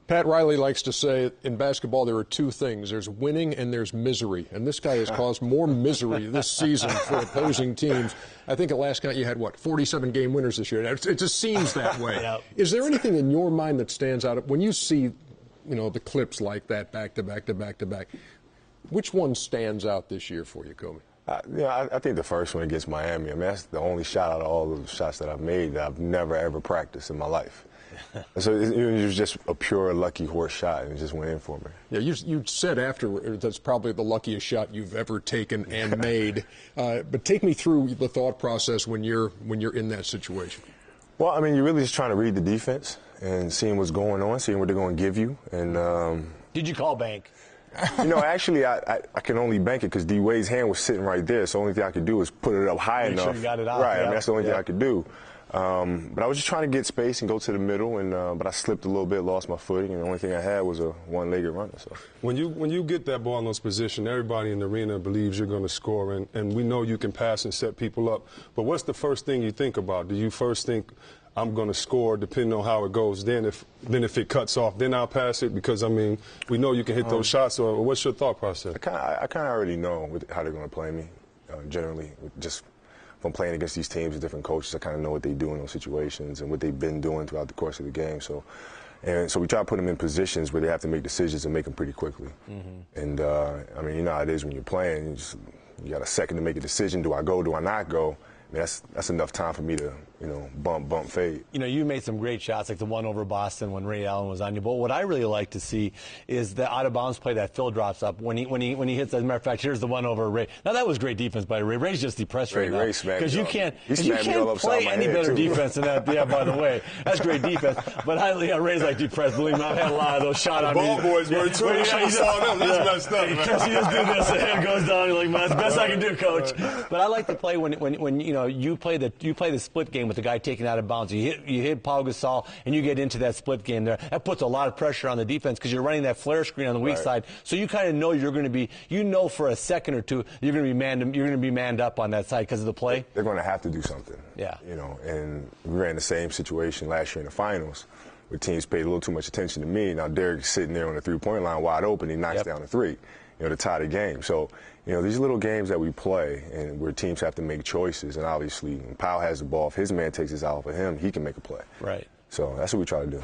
Pat Riley likes to say in basketball there are two things. There's winning and there's misery. And this guy has caused more misery this season for opposing teams. I think at last count you had, 47 game winners this year. It just seems that way. Yep. Is there anything in your mind that stands out when you see, the clips like that back to back to back to back? Which one stands out this year for you, Kobe? I think the first one against Miami. I mean, that's the only shot out of all of the shots that I've made that I've never, ever practiced in my life. So it was just a pure lucky horse shot, and it just went in for me. Yeah, you said after that's probably the luckiest shot you've ever taken and made. But take me through the thought process when you're in that situation. Well, I mean, you're really just trying to read the defense and seeing what's going on, seeing what they're going to give you. And did you call bank? Actually, I can only bank it because D Wade's hand was sitting right there. So the only thing I could do is put it up high enough. Make sure you got it out. Right. I mean, that's the only thing I could do. But I was just trying to get space and go to the middle, and but I slipped a little bit, lost my footing, and the only thing I had was a one-legged runner. So when you get that ball in those positions, everybody in the arena believes you're going to score, and we know you can pass and set people up. But what's the first thing you think about? Do you first think, I'm going to score depending on how it goes? Then if it cuts off, then I'll pass it? Because, I mean, we know you can hit those shots. Or what's your thought process? I kind of already know how they're going to play me, generally. Just from playing against these teams with different coaches, I kind of know what they do in those situations and what they've been doing throughout the course of the game. So we try to put them in positions where they have to make decisions and make them pretty quickly. Mm-hmm. And, I mean, you know how it is when you're playing. You got a second to make a decision. Do I go? Do I not go? I mean, that's enough time for me to, bump, fade. You made some great shots, like the one over Boston when Ray Allen was on you. But what I really like to see is the out-of-bounds play that Phil drops up when he hits. As a matter of fact, here's the one over Ray. Now that was great defense by Ray. Ray's just depressed right now because you can't play any better defense than that. Yeah, by the way, that's great defense. But Ray's like depressed. Believe me, I've had a lot of those shots on me. Ball boys were too. You saw them. That's messed up. Because you just do this, the head goes down. You're like, man, that's the best I can do, coach. But I like to play when you play the split game with the guy taking out of bounds. You hit Paul Gasol and you get into that split game there. That puts a lot of pressure on the defense because you're running that flare screen on the weak side. So you kind of know you're going to be, for a second or two you're going to be manned up on that side because of the play. They're going to have to do something. Yeah. And we ran the same situation last year in the finals where teams paid a little too much attention to me. Now Derek's sitting there on the three-point line wide open. He knocks down a three, to tie the game. So, these little games that we play and where teams have to make choices, and obviously when Powell has the ball, if his man takes his out for him, he can make a play. Right. So that's what we try to do.